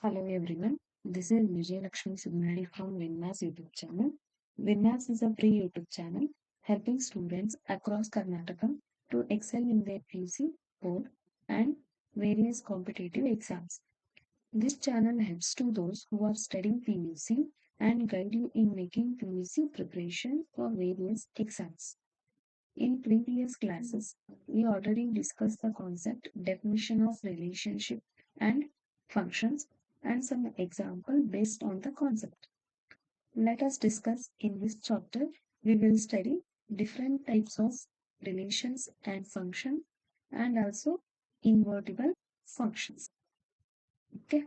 Hello everyone, this is Vijay Lakshmi Subnadi from Vinnas YouTube channel. Vinnas is a free YouTube channel helping students across Karnataka to excel in their PUC, board and various competitive exams. This channel helps to those who are studying PUC and guide you in making PUC preparation for various exams. In previous classes, we already discussed the concept, definition of relationship and functions, and some example based on the concept. Let us discuss in this chapter. We will study different types of relations and function and also invertible functions. Okay,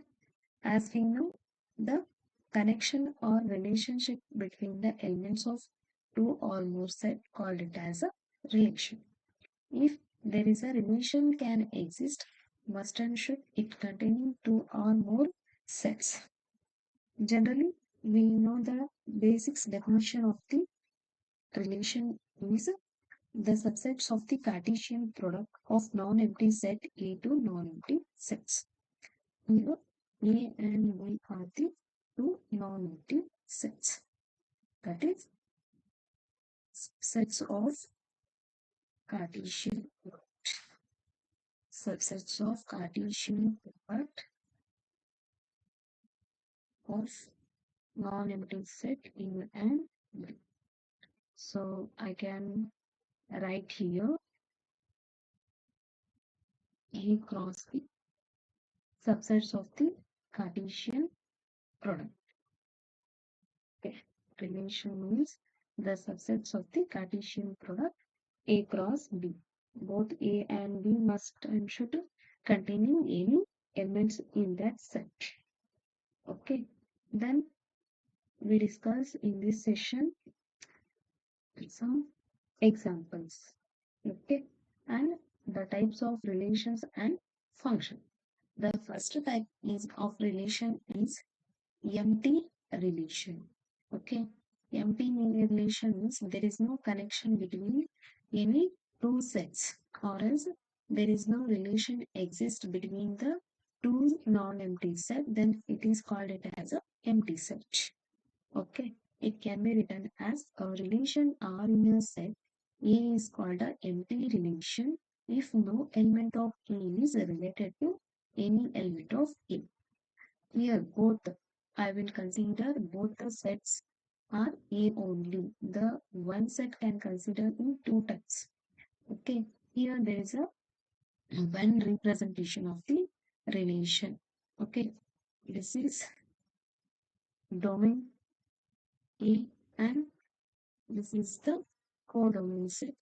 as we know, the connection or relationship between the elements of two or more set called it as a relation. If there is a relation can exist, must and should it containing two or more sets. Generally, we know the basics definition of the relation is the subsets of the Cartesian product of non-empty set A to non-empty sets. Here, A and B are the two non-empty sets. That is sets of Cartesian subsets of Cartesian product of non-empty set in and B. So I can write here A cross B subsets of the Cartesian product. Okay. Relation means the subsets of the Cartesian product A cross B. Both A and B must and should containing any elements in that set. Okay. Then we discuss in this session some examples. Okay. And the types of relations and function. The first type is of relation is empty relation. Okay. Empty relation means there is no connection between any two sets, or else there is no relation exist between the two non-empty set, then it is called it as a empty set. Okay. It can be written as a relation R in a set. A is called a empty relation if no element of A is related to any element of A. Here both I will consider both the sets are A only. The one set can consider in two types. Okay. Here there is a one representation of the relation. Okay. This is domain A and this is the codomain set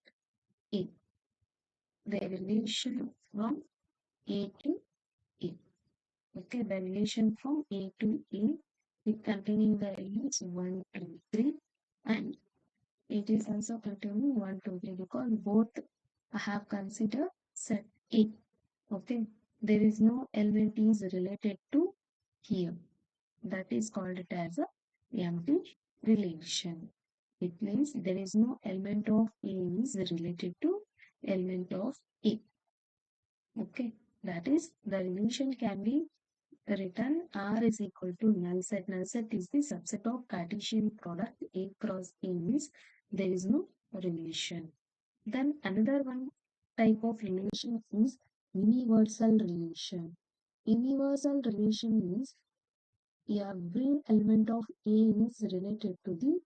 A. The relation from A to A. Okay, the relation from A to A it containing the elements 1, 2, 3 and it is also containing 1, 2, 3 because both I have considered set A. Okay, there is no element is related to here. That is called it as a empty relation. It means there is no element of A is related to element of A. Okay, that is the relation can be written R is equal to null set. Null set is the subset of Cartesian product A cross A means there is no relation. Then another one type of relation is universal relation. Universal relation means every element of A is related to the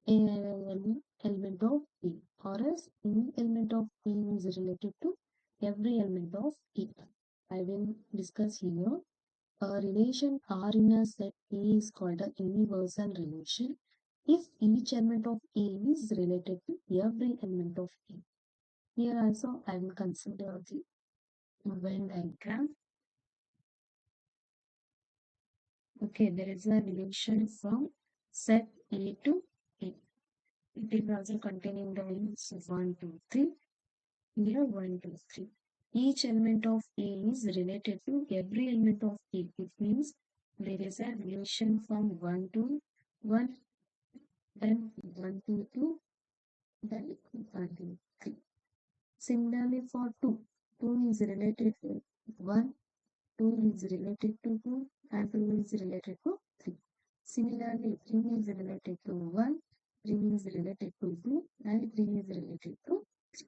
element of A, or else any element of A is related to every element of A. I will discuss here. A relation R in a set A is called a universal relation if each element of A is related to every element of A. Here also I will consider the Venn diagram. Okay, there is a relation from set A to A. It is also containing the elements 1, 2, 3. Here 1, 2, 3. Each element of A is related to every element of A. It means there is a relation from 1 to 1, then 1 to 2, then 1 to 3. Similarly for 2, 2 is related to 1, 2 is related to 2, and 2 is related to 3. Similarly, 3 is related to 1, 3 is related to 2, and 3 is related to 3.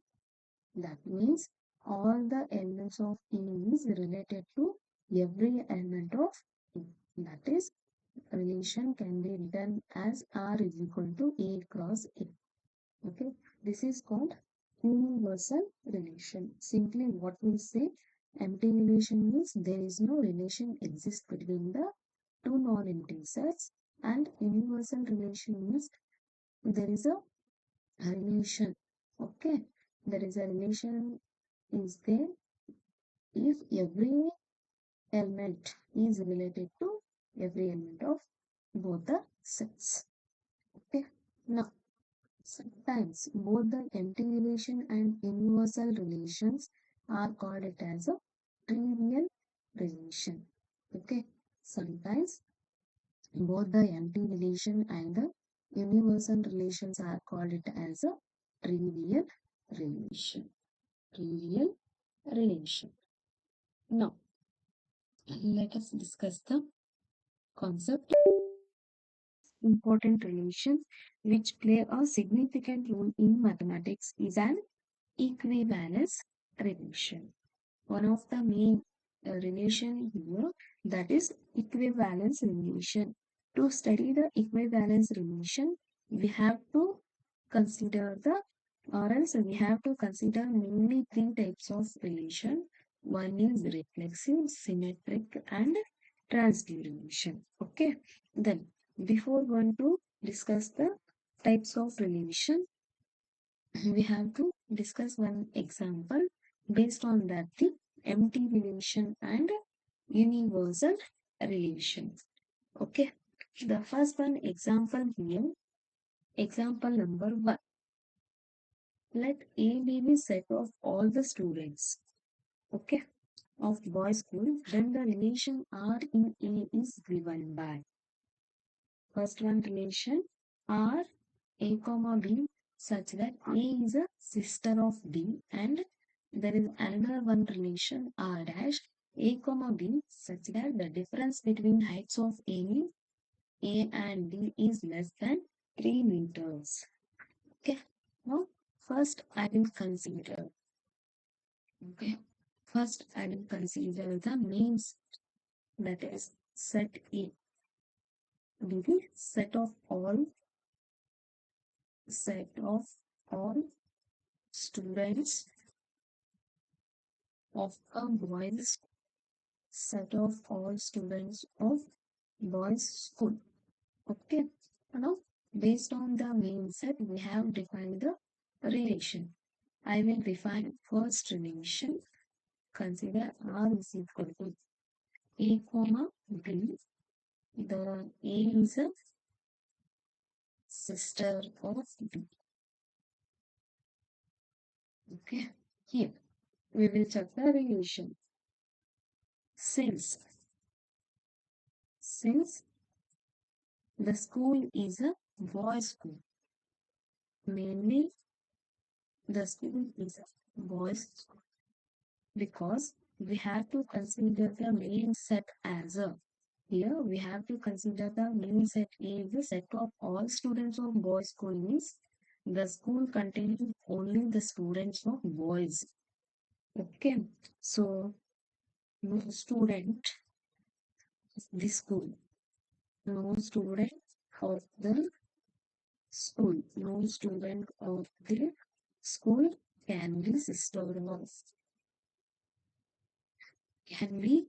That means all the elements of E is related to every element of E. That is, relation can be written as R is equal to A cross A. Okay, this is called universal relation. Simply what we say, empty relation means there is no relation exists between the two non-empty sets, and universal relation means there is a relation. Okay, there is a relation is there if every element is related to every element of both the sets. Okay, now sometimes both the empty relation and universal relations are called it as a trivial relation. Okay, sometimes both the empty relation and the universal relations are called it as a trivial relation. Trivial relation. Now, let us discuss the concept important relations which play a significant role in mathematics is an equivalence relation. One of the main relation here, that is equivalence relation. To study the equivalence relation, we have to consider the or else we have to consider mainly three types of relation. One is reflexive, symmetric, and transitive relation. Okay. Then before going to discuss the types of relation, we have to discuss one example. Based on that, the empty relation and universal relation. Okay, the first one example here, example number 1. Let A be the set of all the students, okay, of boys school, then the relation R in A is given by first one relation R A comma B such that A is a sister of B, and there is another one relation R dash A comma B such that the difference between heights of A and B is less than 3 meters. Okay. Now first I will consider. Okay. First I will consider the means, that is set A. The set of all students of a boys set of all students of boys school. Okay. Now, based on the main set, we have defined the relation. I will define first relation. Consider R is equal to A comma B. The A is a sister of B. Okay. Here we will check the relation. Since the school is a boys' school, mainly the school is a boys' school, because we have to consider the main set as a. Here we have to consider the main set is the set of all students of boys' school means the school containing only the students of boys. Okay, so no student of the school, no student of the school, no student of the school can be sister of, can be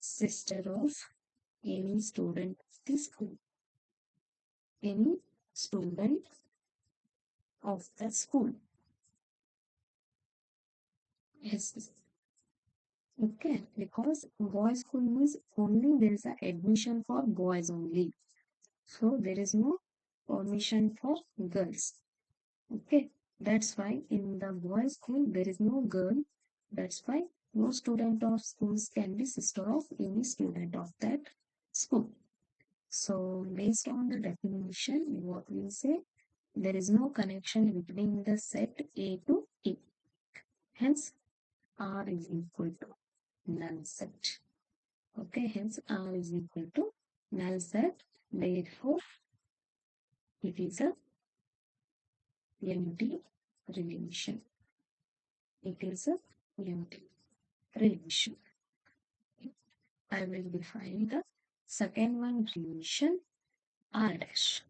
sister of any student of the school, any student of the school. Yes. Okay, because boys school means only there is a admission for boys only. So there is no permission for girls. Okay, that's why in the boys school there is no girl. That's why no student of schools can be sister of any student of that school. So based on the definition, what we say, there is no connection between the set A to A. Hence, R is equal to null set. Okay, hence R is equal to null set. Therefore, it is a empty relation. It is a empty relation. I will define the second one relation R dash.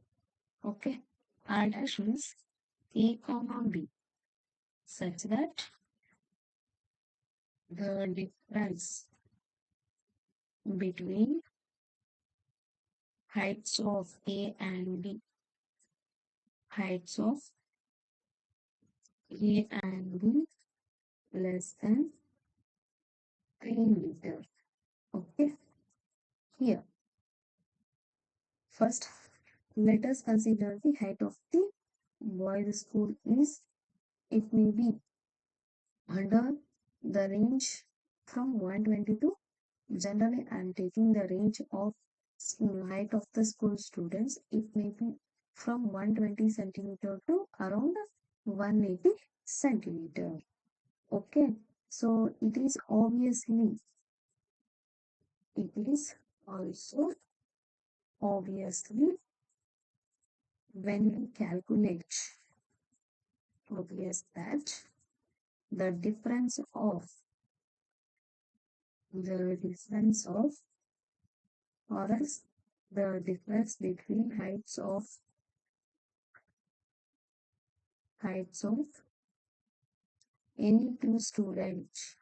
Okay, R dash means A comma B such that the difference between heights of A and B, heights of A and B less than 3 meters. Okay, here first let us consider the height of the boys' school is, it may be under the range from 120 to, generally I am taking the range of height of the school students. It may be from 120 centimeter to around 180 centimeter. Okay, so it is also obviously when we calculate, obvious that the difference of or else the difference between heights of any two students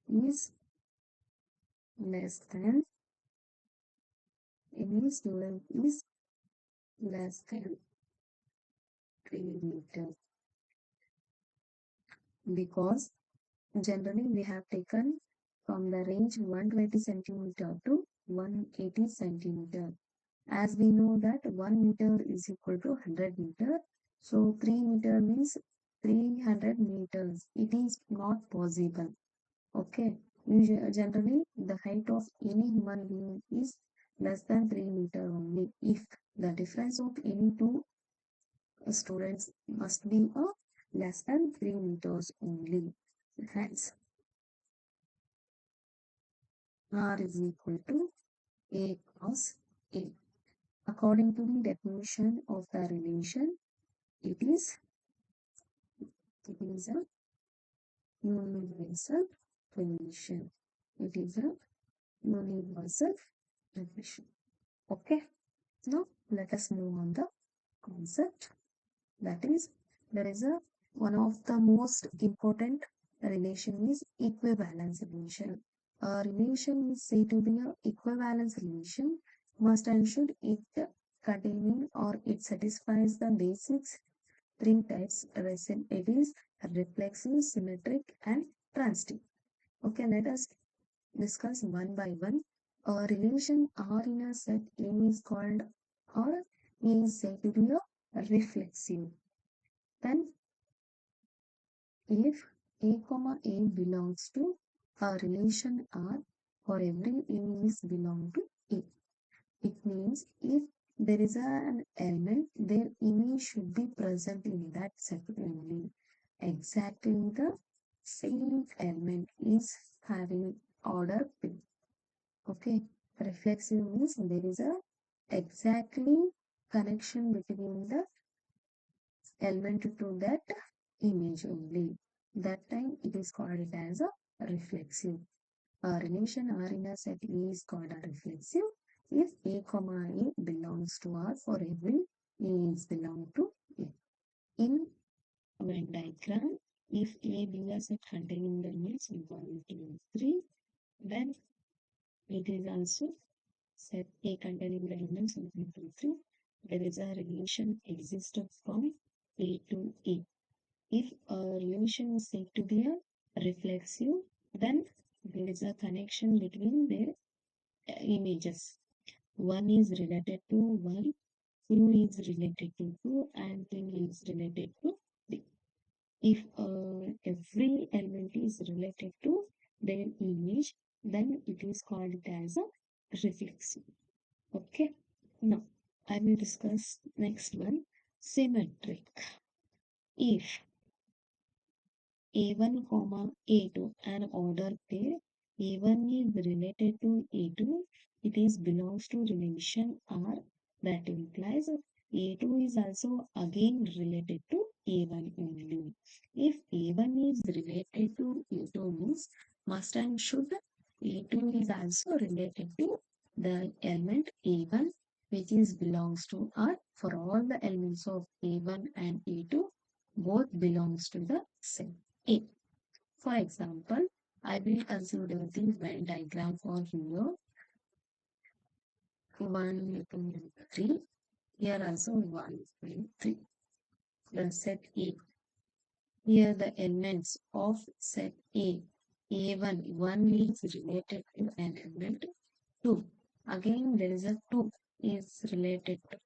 is less than any student is less than 3 meters, because generally we have taken from the range 120 centimeter to 180 centimeter. As we know that 1 meter is equal to 100 meter, so 3 meter means 300 meters. It is not possible. Okay, generally the height of any human being is less than 3 meter only. If the difference of any two students must be less than 3 meters only. Hence, R is equal to A cross A. According to the definition of the relation, it is a universal relation. It is a universal relation. Okay. Now let us move on the concept. That is, there is a one of the most important relation is equivalence relation. A relation is said to be an equivalence relation must and should it containing or it satisfies the basics three types. It is reflexive, symmetric, and transitive. Okay, let us discuss one by one. A relation R in a set A is called or is said to be a reflexive. Then if A comma A belongs to a relation R for every A is belong to A. It means if there is an element, their image should be present in that set only. Exactly the same element is having order P. Okay, reflexive means there is a exactly connection between the element to that image only. That time it is called it as a reflexive. A relation R in a set A is called a reflexive if A comma A belongs to R for every A is belong to A. In Venn diagram, if A be a set containing the elements 1, 2, 3, then it is also set A containing the elements 1, 2, 3. There is a relation existed from A to A. If a relation is said to be a reflexive, then there is a connection between their images. One is related to one, two is related to two, and three is related to three. If every element is related to their image, then it is called as a reflexive. Okay. Now, I will discuss next one, symmetric. If A1 comma A2 an order pair. A1 is related to A2. It is belongs to relation R. That implies A2 is also again related to A1 only. If A1 is related to A2 means must and should A2 is also related to the element A1 which is belongs to R. For all the elements of A1 and A2 both belongs to the set A. For example, I will consider the Venn diagram for here 1, 2, 3. Here also 1, 2, 3. The set A. Here the elements of set A. A1, 1 is related to an element 2. Again there is a 2 is related to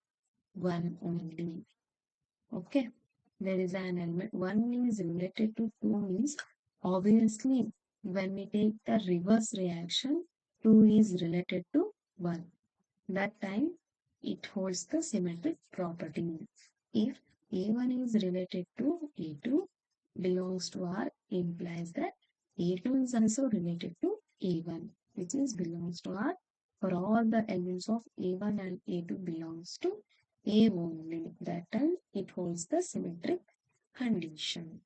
1 only. Okay. There is an element 1 is related to 2 means obviously when we take the reverse reaction 2 is related to 1. That time it holds the symmetric property. If A1 is related to A2 belongs to R implies that A2 is also related to A1 which is belongs to R for all the elements of A1 and A2 belongs to A only. That time it holds the symmetric condition.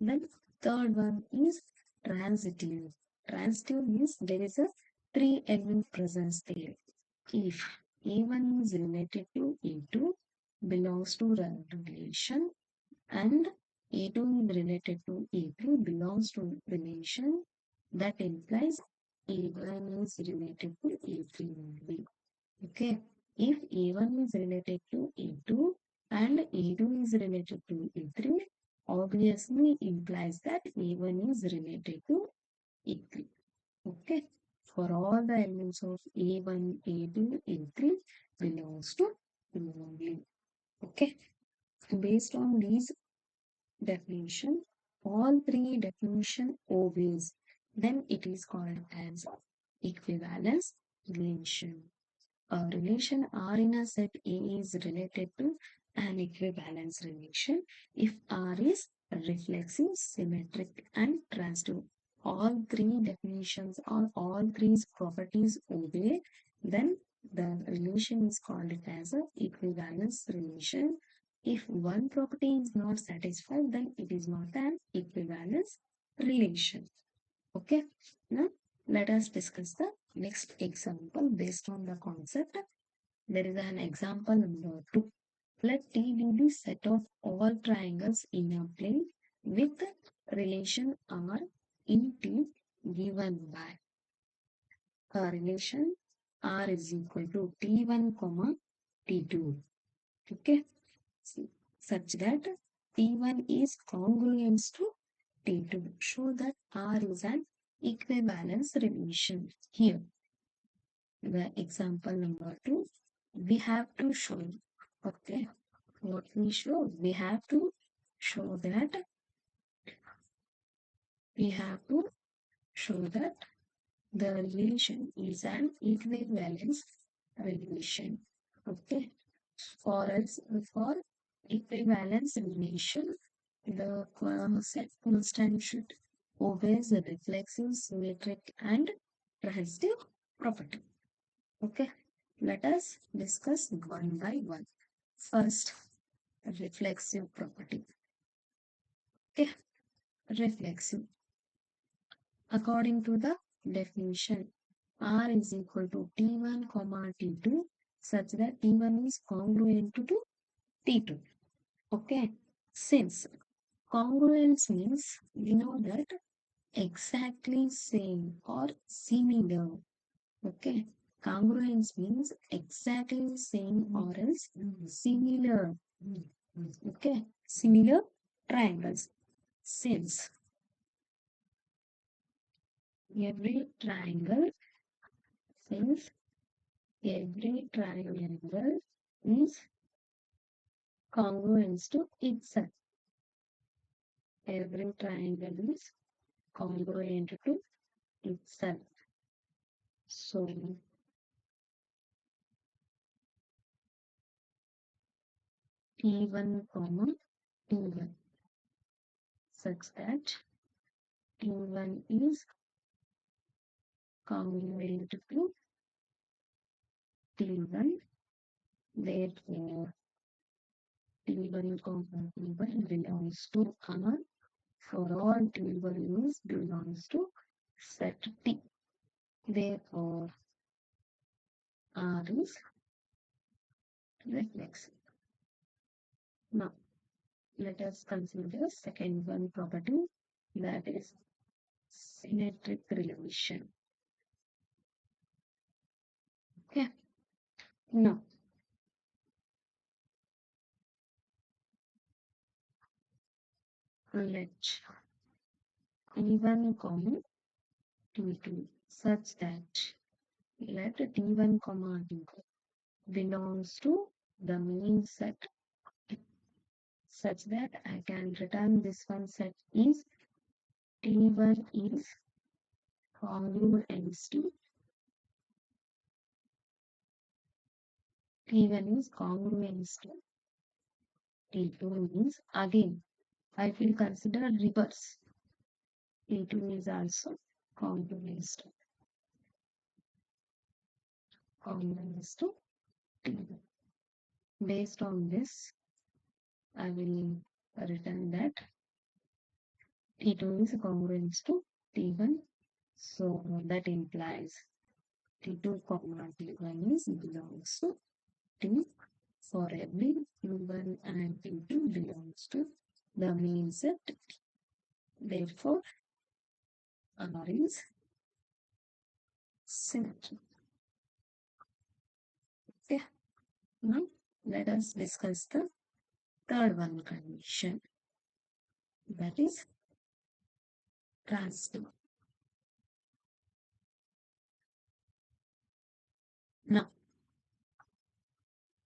Then third one is transitive. Transitive means there is a three element presence there. If A1 is related to A2 belongs to relation and A2 is related to A3 belongs to relation that implies A1 is related to A3 only. Okay. If A1 is related to A2 and A2 is related to A3 obviously implies that A1 is related to A3. Okay. For all the elements of A1, A2, A3 belongs to A only. Okay. Based on these definition, all three definition obeys, then it is called as equivalence relation. A relation R in a set A is related to an equivalence relation if R is reflexive, symmetric, and transitive. All three definitions or all three properties obey, then the relation is called it as a equivalence relation. If one property is not satisfied, then it is not an equivalence relation. Okay, now let us discuss the next example based on the concept. There is an example number 2. Let T be the set of all triangles in a plane with relation R in T given by a relation R is equal to T1, T2. Okay, such that T1 is congruent to T2. Show that R is an equivalence relation. Here, the example number 2, we have to show, okay, what we show, we have to show that, we have to show that the relation is an equivalence relation. Okay, for us, for equivalence relation, the set constant should obey the reflexive, symmetric, and transitive property. Okay, let us discuss one by one. First, reflexive property. Okay, reflexive. According to the definition, R is equal to T1, T2 such that T1 is congruent to T2. Okay, since congruence means we know that exactly same or similar. Okay, congruence means exactly same or else similar. Okay, similar triangles. Since every triangle, since every triangle is congruent to itself. Every triangle is congruent to itself. So, T1, T1 such that T1 is congruent to T1, therefore T1 comma T1 belongs to R. For all T1 is belongs to set T. Therefore, R is reflexive. Now, let us consider second one property, that is symmetric relation. Okay. Now, let T1 comma T2 such that let T1 comma T2 belongs to the main set such that I can return this one set is T1 is congruent to T1 is congruent to T2 means again I will consider reverse. T2 is also congruent to T1. Based on this, I will return that T2 is congruent to T1. So that implies T2 comma T1 is belongs to T. For every T1 and T2 belongs to the main set. Therefore, R is symmetric. Okay. Now let us discuss the third one condition, that is transitive. Now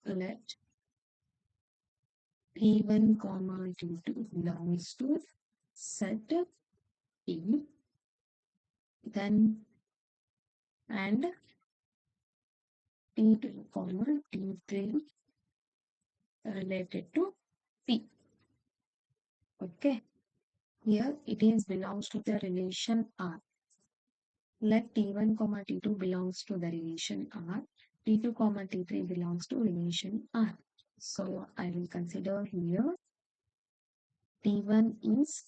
let T1 comma T2 belongs to set T, then and T2 comma T3 related to P. Okay. Here it is belongs to the relation R. Let T1 comma T2 belongs to the relation R. T2 comma T3 belongs to relation R. So I will consider here T1 is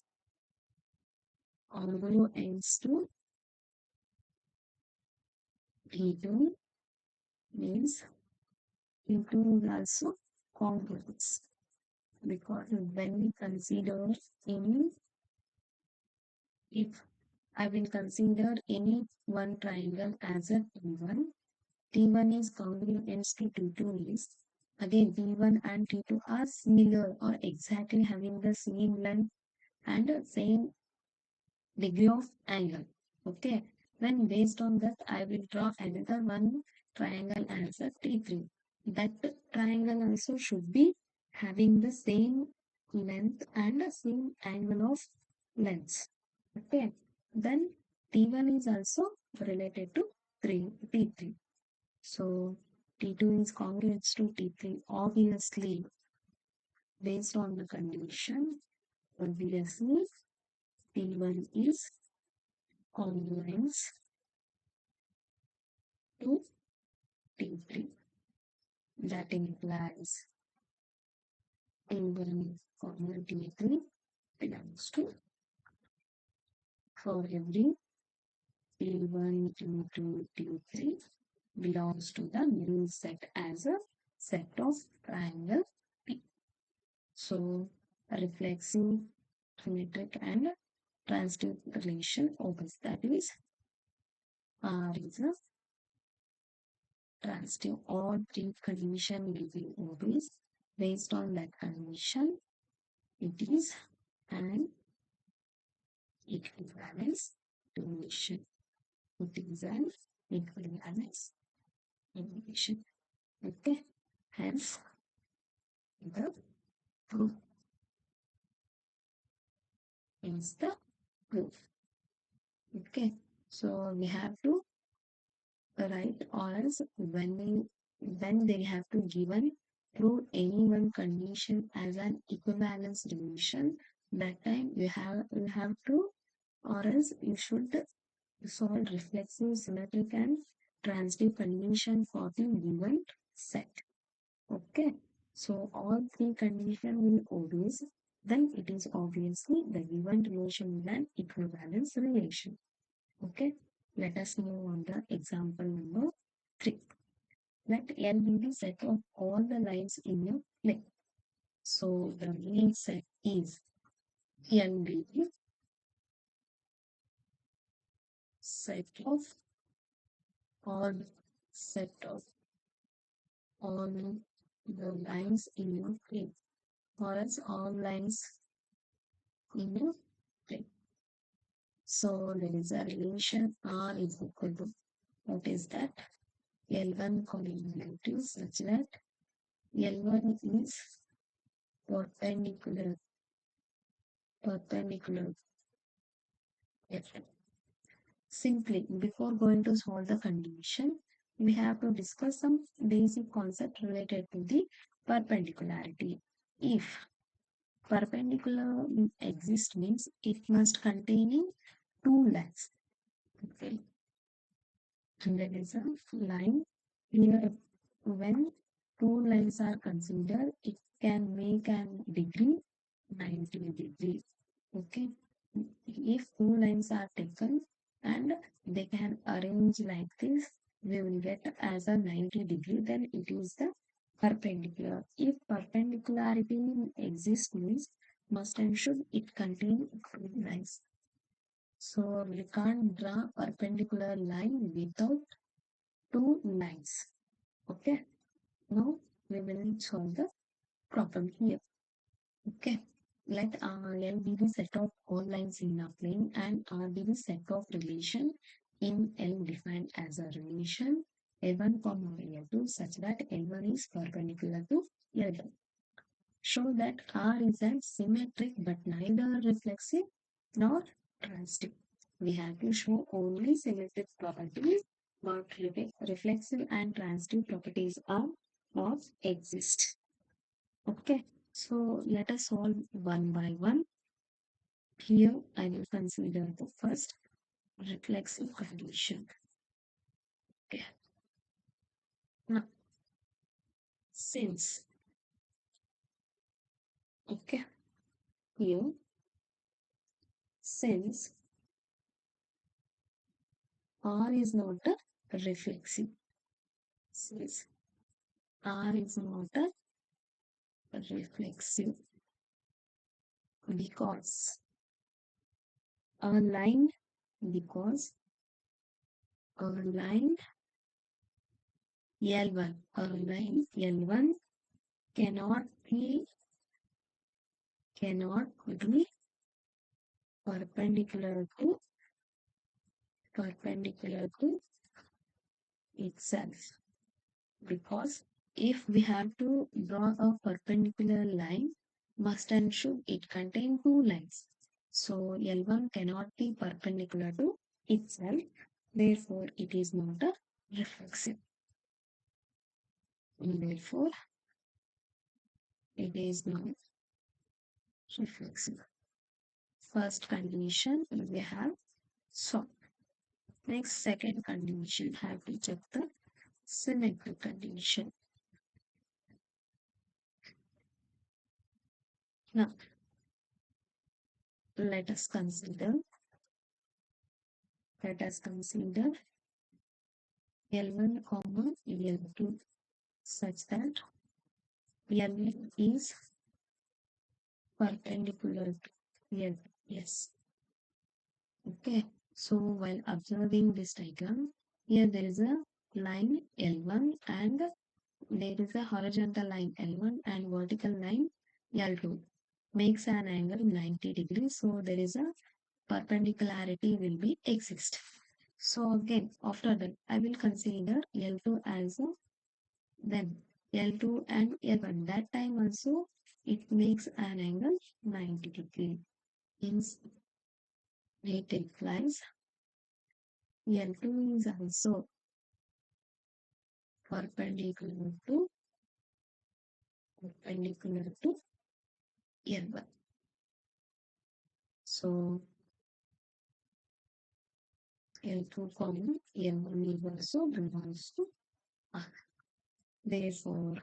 congruent to T2 means T2 is also congruent, because when we consider any, if I will consider any one triangle as a T1, T1 is congruent to T2 is again T1 and T2 are similar or exactly having the same length and same degree of angle. Okay. Then based on that, I will draw another one triangle as a T3. That triangle also should be having the same length and same angle of lengths. Okay. Then T1 is also related to T3. So T2 is congruent to T3. Obviously, based on the condition, obviously T1 is congruent to T3. That implies T1 comma T3 belongs to, for every T1, T2, T3 belongs to the main set as a set of triangle P. So reflexive, symmetric and transitive relation obeys, that is R is a transitive. All three condition will be obeys. Based on that condition, it is an equivalence relation. It is an equivalence relation. Okay. Hence, the proof is the proof. Okay. So we have to write, or else when they have to given prove any one condition as an equivalence relation, that time you have to or else you should solve reflexive, symmetric, and transitive condition for the given set. Okay, so all three conditions will obvious, then it is obviously the given relation is an equivalence relation. Okay, let us move on the example number 3. Let L be the set of all the lines in a plane. So the main set is L be the set of all set of all the lines in a plane, or else all lines in a plane. So there is a relation R is equal to, what is that? L1 collinearity such that L1 is perpendicular perpendicular. Simply, before going to solve the condition, we have to discuss some basic concept related to the perpendicularity. If perpendicular exists means it must containing two lines. Okay. And there is a line here. When two lines are considered, it can make an degree 90 degrees. Okay. If two lines are taken and they can arrange like this, we will get as a 90 degree, then it is the perpendicular. If perpendicularity exists means must and should it contain two lines. So we can't draw perpendicular line without two lines. Okay. Now we will solve the problem here. Okay. Let L be the set of all lines in a plane and R be the set of relation in L defined as a relation L1, L2 such that L1 is perpendicular to L2. Show that R is a symmetric but neither reflexive nor transitive. We have to show only symmetric properties, but reflexive and transitive properties are not exist. Okay, so let us solve one by one. Here I will consider the first reflexive condition. Okay. Now, since, okay, here, since R is not a reflexive, since R is not a reflexive, because a line, because a line L1, a line L1 cannot be perpendicular to itself, because if we have to draw a perpendicular line, must and should it contain two lines. So L1 cannot be perpendicular to itself, therefore it is not a reflexive. Therefore it is not reflexive. First condition we have solved. Next, second condition, have to check the symmetric condition. Now, let us consider L1, L2 such that L1 is perpendicular to L2. Yes. Okay. So while observing this diagram, here there is a line L1 and there is a horizontal line L1 and vertical line L2. Makes an angle 90 degrees. So there is a perpendicularity will be exist. So again, after that, I will consider L2 as a then L2 and L1. That time also it makes an angle 90 degree. Hence, it implies L2 is also perpendicular to L1. So L2, L1 is also belongs to R. Therefore,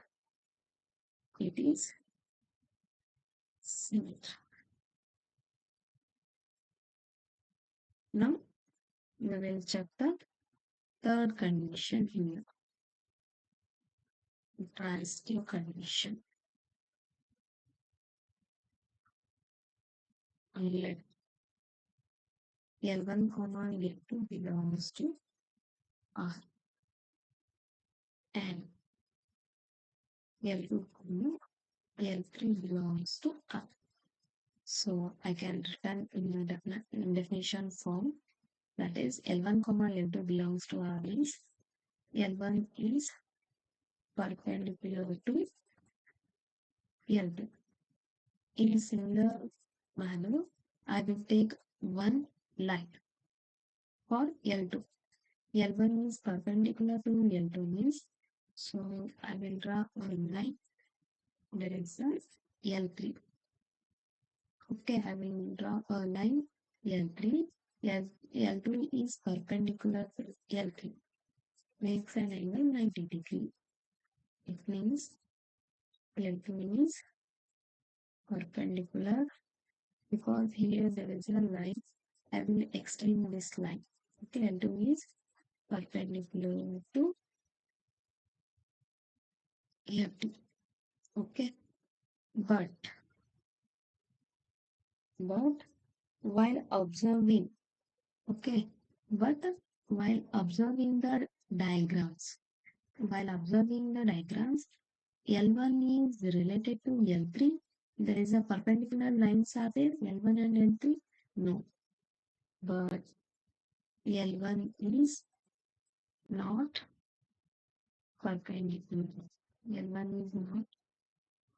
it is symmetric. Now, we will check the third condition here, transitive condition. Let L1, L2 belongs to R and L2, L3 belongs to R. So I can written in the definition form, that is L1, L2 belongs to R means L1 is perpendicular to L2. In a similar manner, I will take one line for L2. L1 is perpendicular to L2 means, so I will draw a line. There is a L3. Okay, I will draw a line L3. L2 is perpendicular to L3. Makes an angle 90 degree. It means L2 is perpendicular, because here there is a line. I will extend this line. Okay, L2 is perpendicular to L2. Okay, but while observing, okay, but while observing the diagrams, L1 is related to L3. There is a perpendicular lines are there, L1 and L3. No, but L1 is not perpendicular. L1 is not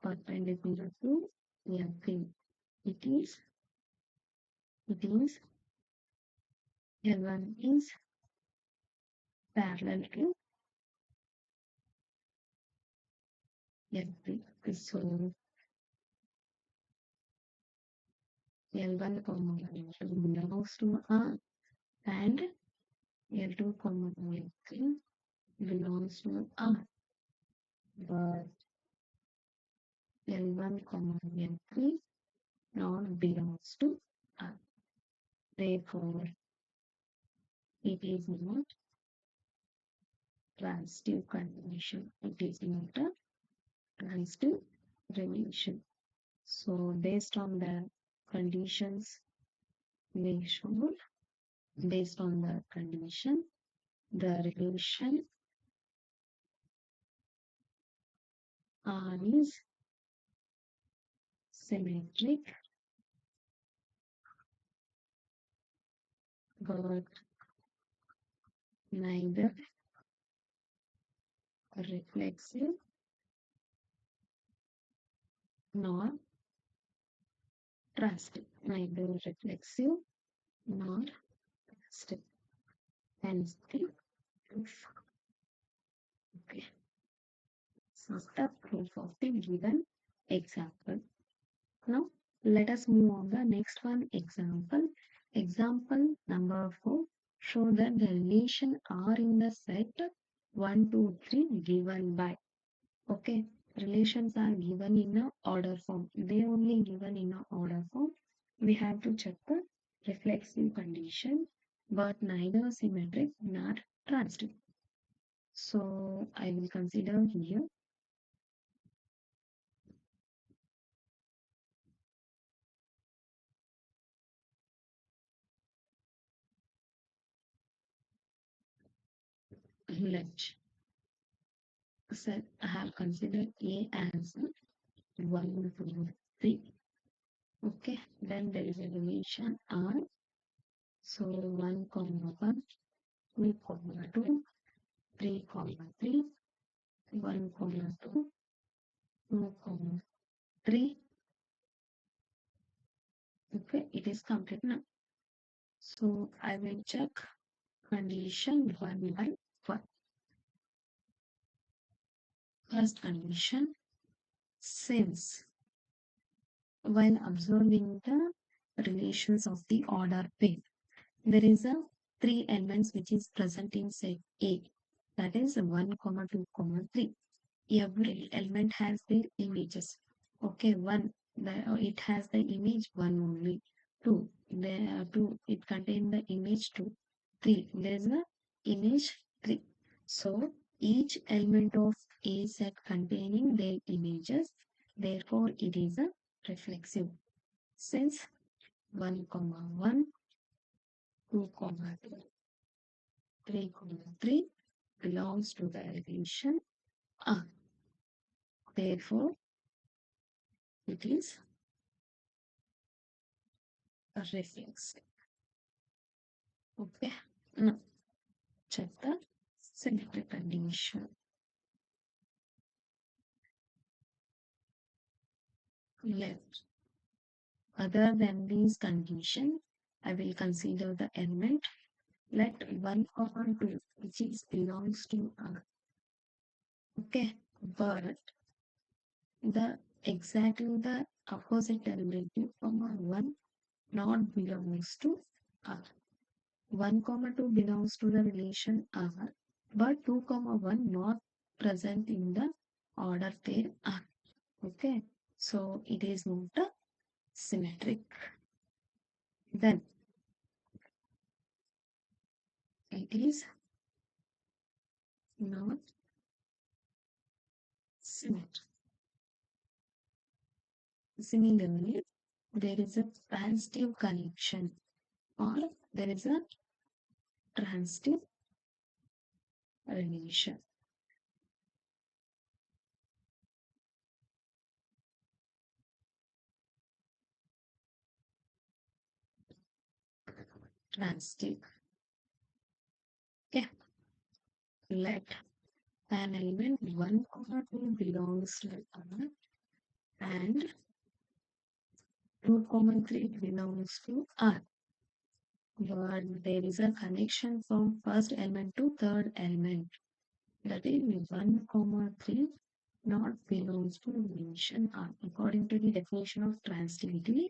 perpendicular to L3. It is L1 is parallel to L3. So L1, L2 belongs to R and L2, L3 belongs to R. But L1, L3 not belongs to R. Therefore, it is not transitive condition. It is not a transitive relation. So, based on the conditions, we should, based on the condition, the relation R is symmetric, but neither reflexive nor transitive. Neither reflexive nor transitive. Hence the proof. Okay. So the proof of the given example. Now let us move on the next one example. Example number 4. Show that the relation R in the set 1, 2, 3 given by. Okay, relations are given in a order form. They only given in a order form. We have to check the reflexive condition, but neither symmetric nor transitive. So I will consider here let set I have considered A as 1, 2, 3. Okay, then there is a relation R. So 1, 1, 2, 2, 3, 3, 1, 2, 2, 3. Okay, it is complete now. So I will check condition 1 by 1. First condition, since while observing the relations of the order pair, there is a three elements which is present in set A. That is 1, comma 2, comma 3. Every element has their images. Okay, 1, it has the image 1 only. 2, there 2, it contains the image 2. 3, there is the image 3. So each element of A set containing their images, therefore it is a reflexive. Since 1, comma 1, 2, comma 2, 3, comma 3 belongs to the relation R. Therefore, it is a reflexive. Okay. Now, check the symmetry condition. Left. Other than these conditions, I will consider the element. Let 1, comma 2, which is belongs to R. Okay. But exactly the opposite derivative, comma 1 not belongs to R. 1, comma 2 belongs to the relation R, but 2, comma 1 not present in the order pair R. Okay, so it is not a symmetric. Then it is not symmetric. Similarly, there is a transitive connection or there is a transitive relation. Transitive. Okay, let an element 1, comma 2 belongs to R and 2, comma 3 belongs to R. But there is a connection from first element to third element. That is 1, comma 3 not belongs to relation R. According to the definition of transitivity,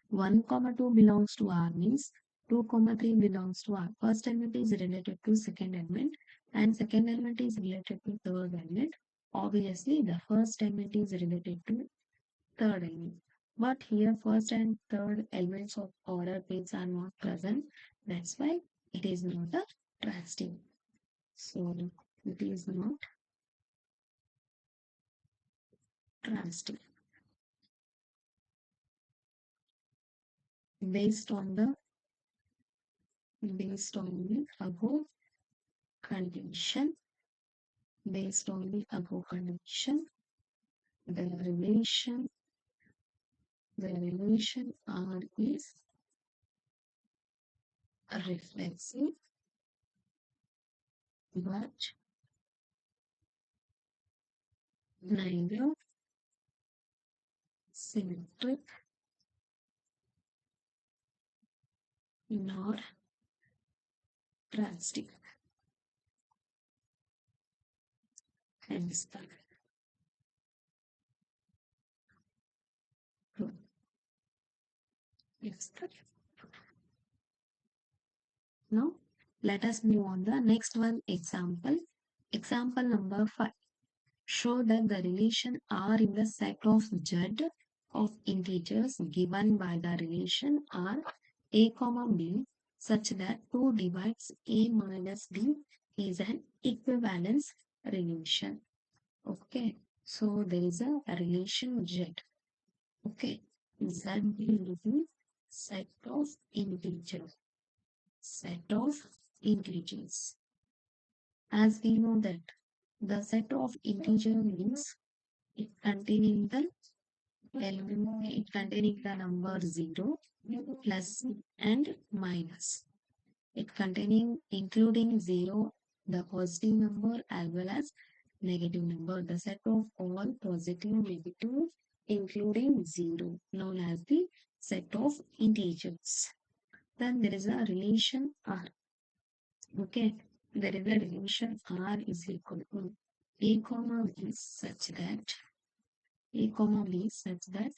1, comma 2 belongs to R means 2, comma 3 belongs to R. First element is related to second element and second element is related to third element. Obviously, the first element is related to third element. But here first and third elements of order pairs are not present. That's why it is not a transitive. So it is not transitive. Based on the above condition, based on the above condition, the relation R is reflexive, but neither symmetric nor transitive. Hence the rule. Yes, sir. Now, let us move on the next one example. Example number 5. Show that the relation R in the set of Z of integers given by the relation R A comma B such that 2 divides A minus B is an equivalence relation. Okay, so there is a relation Z. Okay, Z is the set of integers. Set of integers. As we know that the set of integer means it containing the element, it containing the number 0, plus and minus. It containing including 0, the positive number as well as negative number. The set of all positive, negative, including 0, known as the set of integers. Then there is a relation R. Okay, there is a relation R is equal to A comma B such that A comma B such that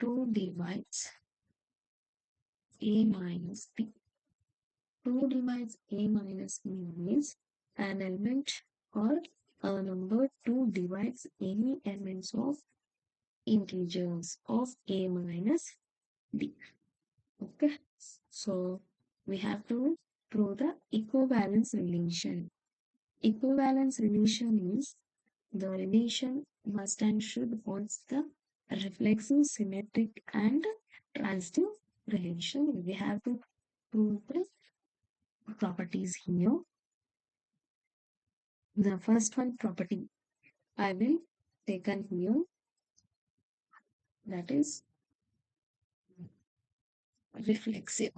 2 divides A minus B 2 divides A minus B means an element or a number 2 divides any elements of integers of A minus B. Okay. So we have to prove the equivalence relation. Equivalence relation is the relation must and should holds the reflexive, symmetric, and transitive relation. We have to prove the properties here. The first one property I will take on here, that is reflexive.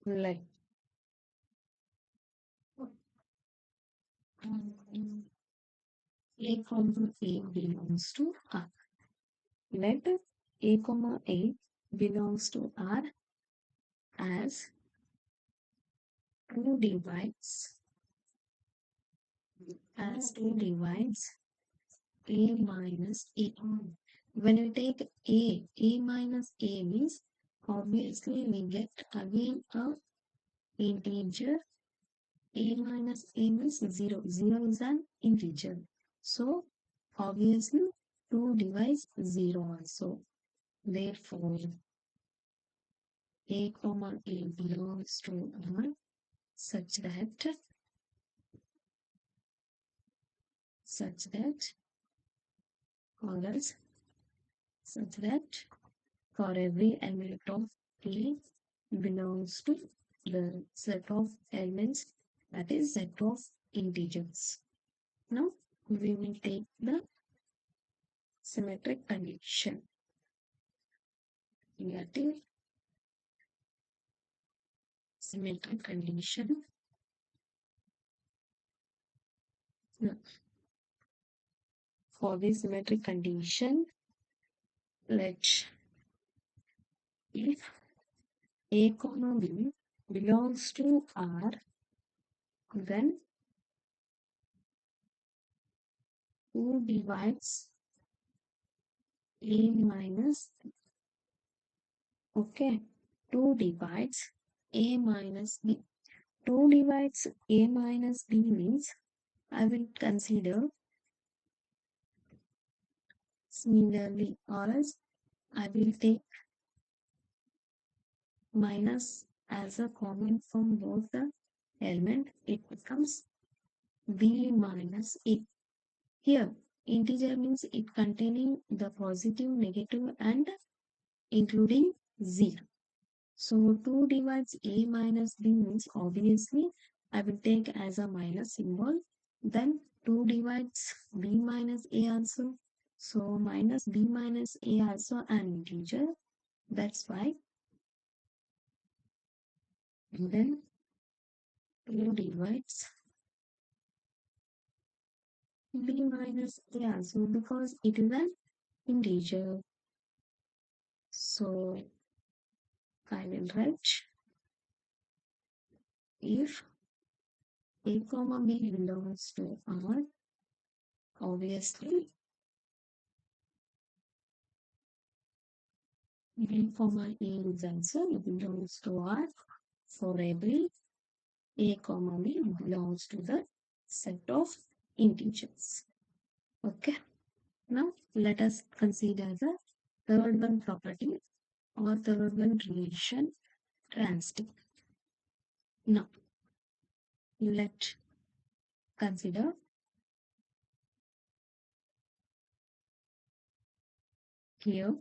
Like A comma A belongs to R. Let A comma A belongs to R as 2 divides A minus A. When we take A minus A means obviously we get again a integer. A minus A means 0. 0 is an integer. So obviously 2 divides 0 also. Therefore A comma A belongs to R such that or else such that for every element of A belongs to the set of elements, that is set of integers. Now we will take the symmetric condition. Negative symmetric condition. Now, for this symmetric condition, let if A comma B belongs to R, then 2 divides A minus, okay, 2 divides A minus B. 2 divides A minus B means I will consider similarly, or else I will take minus as a common from both the element. It becomes B minus A. Here, integer means it containing the positive, negative, and including 0. So 2 divides A minus B means obviously I will take as a minus symbol. Then 2 divides B minus A also. So minus B minus A also an integer. That's why. And then 2 divides B minus A also because it is an integer. So I will write if A comma B belongs to R, obviously B comma A is also belongs to R for every A comma B belongs to the set of integers. Okay. Now let us consider the third one property or third one relation, transitive. Now let consider here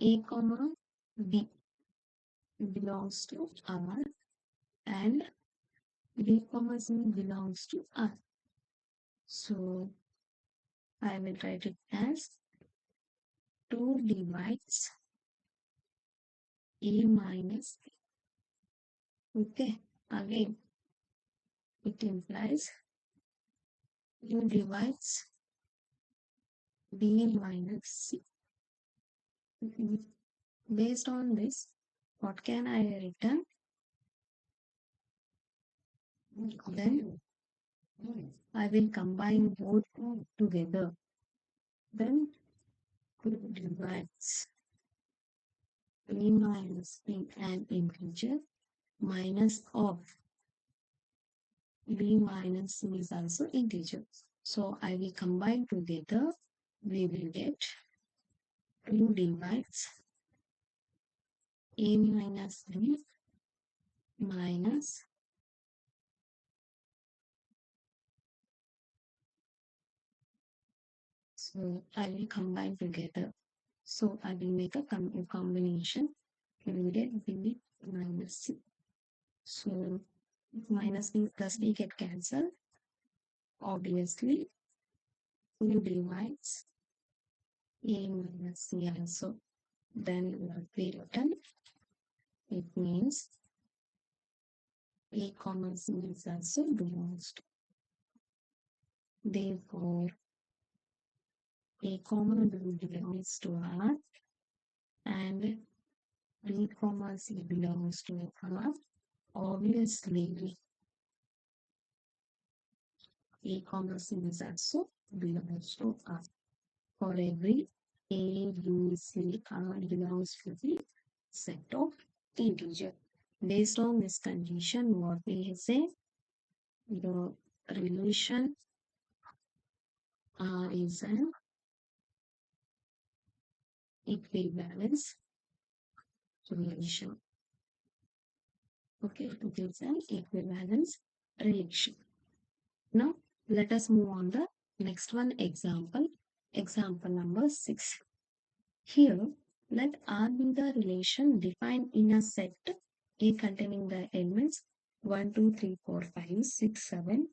A comma B belongs to R and B comma C belongs to R. So I will write it as 2 divides A minus B. Okay, again it implies 2 divides B minus C. Based on this, what can I return? Then I will combine both together. Then divides a minus b an integer minus of b minus c is also integer. So I will combine together. We will get 2 divides a minus b minus, so I will combine together. So I will make a combination. We will get b minus c. So minus b plus b get cancelled. Obviously, 2 divides a minus c also. Then what we written, it means a comma c is also belongs to. Therefore, a comma b belongs to R and b comma c belongs to R. Obviously, a comma c is also belongs to R. For every a, B, C, R belongs to the set of integer. Based on this condition, what we say, the relation R is an equivalence relation. Okay, it is an equivalence relation. Now, let us move on the next one example. Example number 6. Here, let R be the relation defined in a set A containing the elements 1, 2, 3, 4, 5, 6, 7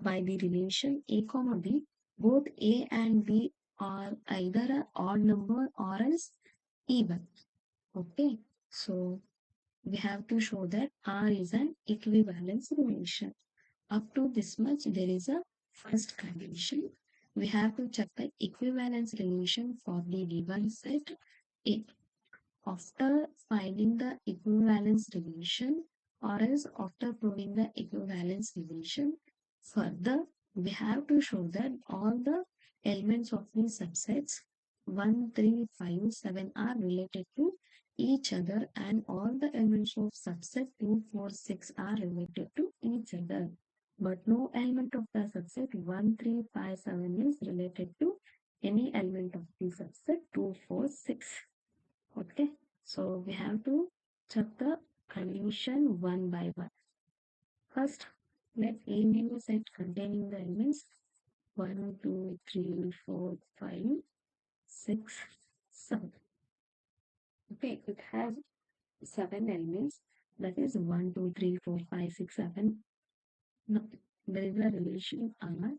by the relation A comma B. Both A and B are either an odd number or else even. Okay, so we have to show that R is an equivalence relation. Up to this much, there is a first condition. We have to check the equivalence relation for the given set A. After finding the equivalence relation or else after proving the equivalence relation, further we have to show that all the elements of the subsets 1, 3, 5, 7 are related to each other and all the elements of subset 2, 4, 6 are related to each other. But no element of the subset 1, 3, 5, 7 is related to any element of the subset 2, 4, 6. Okay, so we have to check the condition one by one. First, let A be a set containing the elements 1, 2, 3, 4, 5, 6, 7. Okay, it has 7 elements, that is 1, 2, 3, 4, 5, 6, 7. Now, there is a relation R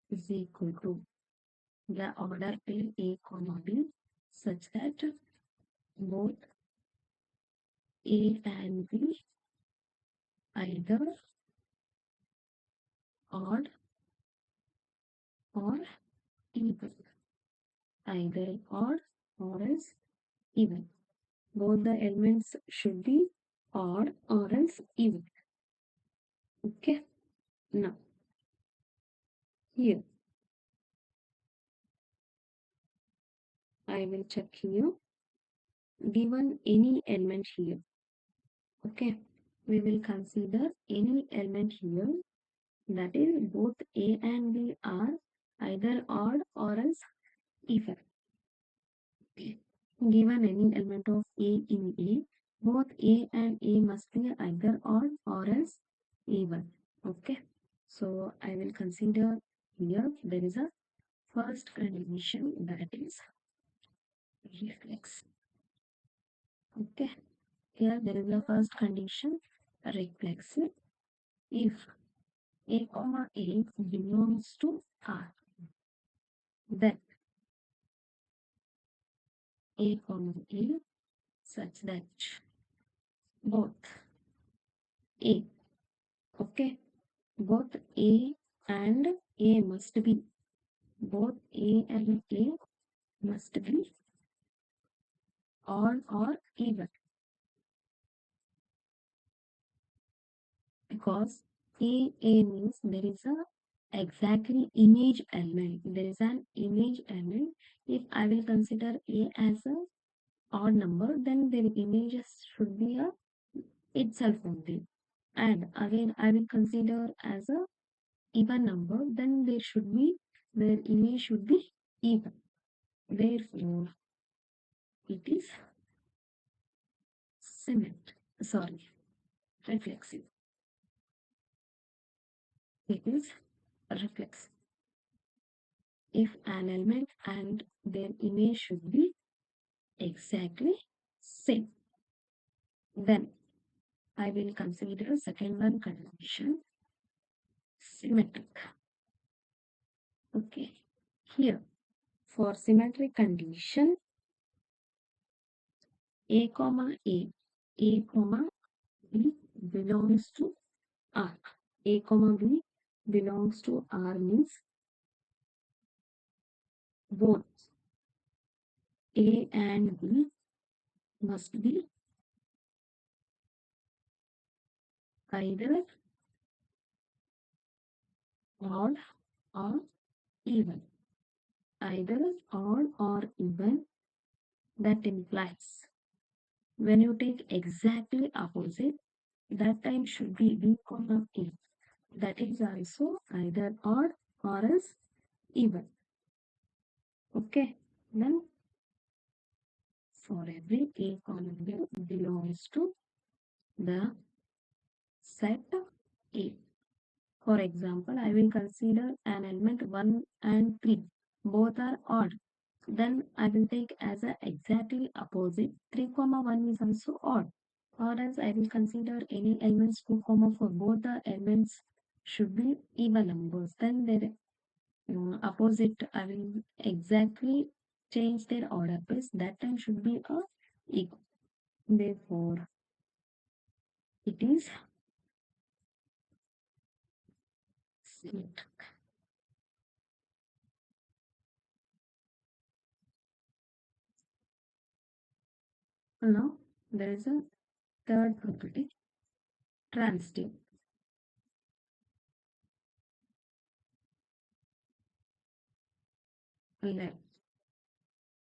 is equal to the order A comma B such that both A and B either odd or even. Either odd or else even. Both the elements should be odd or else even. Okay. Now, here, I will check here. Given any element here. Okay. We will consider any element here, that is both A and B are either odd or else even. Okay. Given any element of A in A, both A and A must be either odd or else even. Okay. So I will consider here there is a first condition, that is reflex. Okay. Here there is a first condition, reflexive. If A comma A belongs to R, then A comma A such that both A, okay, both A and A must be, both A and A must be odd or even, because A means there is a exactly image element. There is an image element. If I will consider A as a odd number, then their images should be a itself only. And again, I will consider as a even number, then their image should be even. Therefore, it is sorry, reflexive. It is reflexive. If an element and their image should be exactly same, then I will consider second one condition symmetric. Okay. Here, for symmetric condition, A comma A comma B belongs to R. A comma B belongs to R means both A and B must be either odd or even. Either odd or even, that implies when you take exactly opposite, that time should be B comma A. That is also either odd or else even. Okay. Then for every A comma B belongs to the set A. For example, I will consider an element 1 and 3. Both are odd. Then I will take as a exactly opposite 3 comma 1 is also odd. Or else I will consider any elements 2 comma 4. Both the elements should be even numbers. Then their opposite I will exactly change their order place. That time should be a equal. Therefore, it is symmetric. Now there is a third property, transitive. Let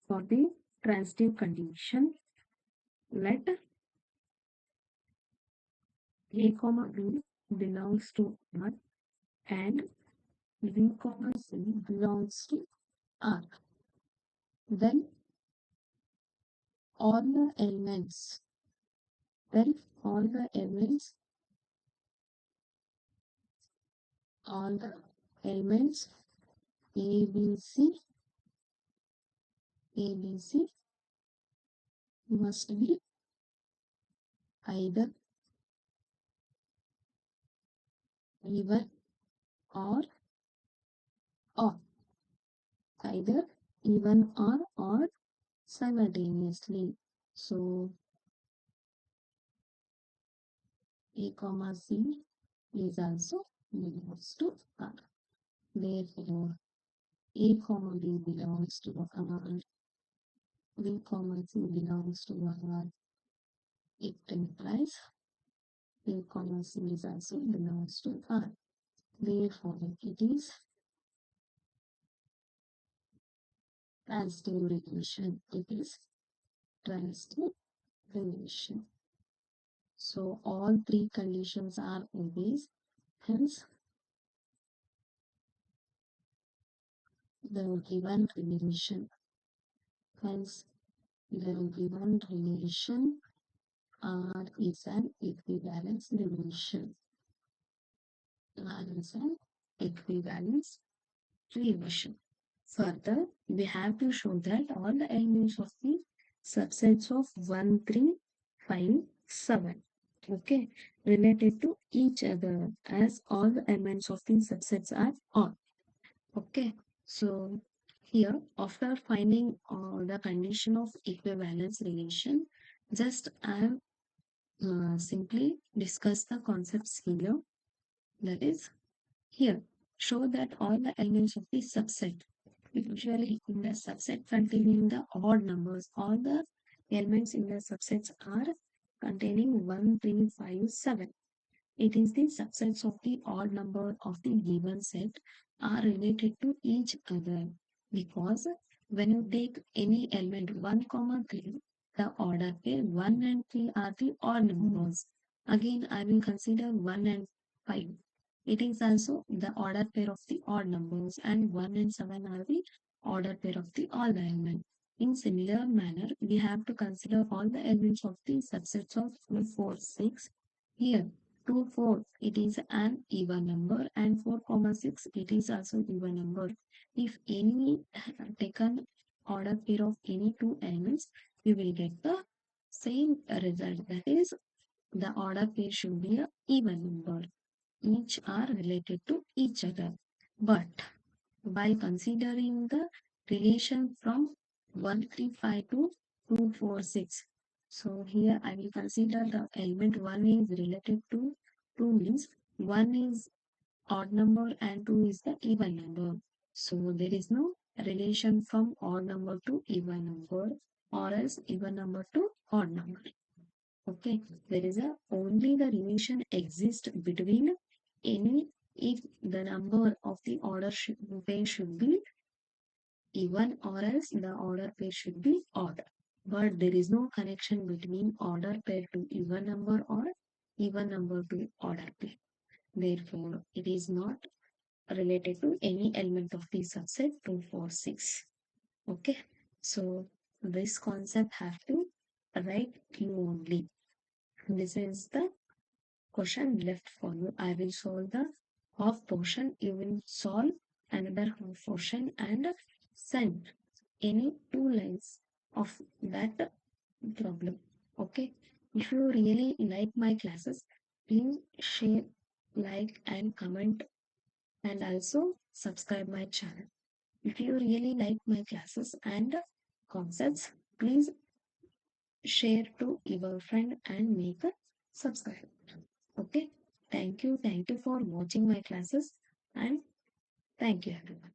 for the transitive condition, let A comma B belongs to R and B comma C belongs to R. Then all the elements, then all the elements, all the elements A, B, C, A, B, C must be either even or odd. Either even or odd simultaneously. So A comma C is also belongs to R. Therefore, A comma B belongs to R. B comma C belongs to R. It implies A comma C is also belongs to R. Therefore, it is transitive relation. It is transitive relation. So all three conditions are obeyed. Hence, the given relation. Hence, the given relation R is an equivalence relation. R is an equivalence relation. Further, we have to show that all the elements of the subsets of 1, 3, 5, 7, okay, related to each other as all the elements of the subsets are odd. Okay, so here after finding the condition of equivalence relation, just I simply discuss the concepts here. That is, here show that all the elements of the subset, usually in the subset containing the odd numbers, all the elements in the subsets are containing 1, 3, 5, 7. It is the subsets of the odd number of the given set are related to each other, because when you take any element 1 comma 3, the order pair 1 and 3 are the odd numbers. Again, I will consider 1 and 5. It is also the order pair of the odd numbers, and 1 and 7 are the order pair of the odd element. In similar manner, we have to consider all the elements of the subsets of 2, 4, 6. Here, 2, 4, it is an even number, and 4, comma 6, it is also even number. If any taken order pair of any two elements, we will get the same result. That is, the order pair should be a even number. Each are related to each other. But while considering the relation from 135 to 246, so here I will consider the element 1 is related to 2, means 1 is odd number and 2 is the even number. So there is no relation from odd number to even number, or else even number to odd number. Okay, there is a only the relation exists between any, if the number of the pair should be even, or else the order pair should be odd. But there is no connection between order pair to even number or even number to order pair. Therefore, it is not related to any element of the subset 2, 4, 6. Okay, so this concept have to write you only. This is the question left for you. I will solve the half portion. You will solve another half portion and send any two lines of that problem. Okay. If you really like my classes, please share, like, and comment, and also subscribe my channel. If you really like my classes and concepts, please share to your friend and make a subscribe. Okay. Thank you. Thank you for watching my classes, and thank you everyone.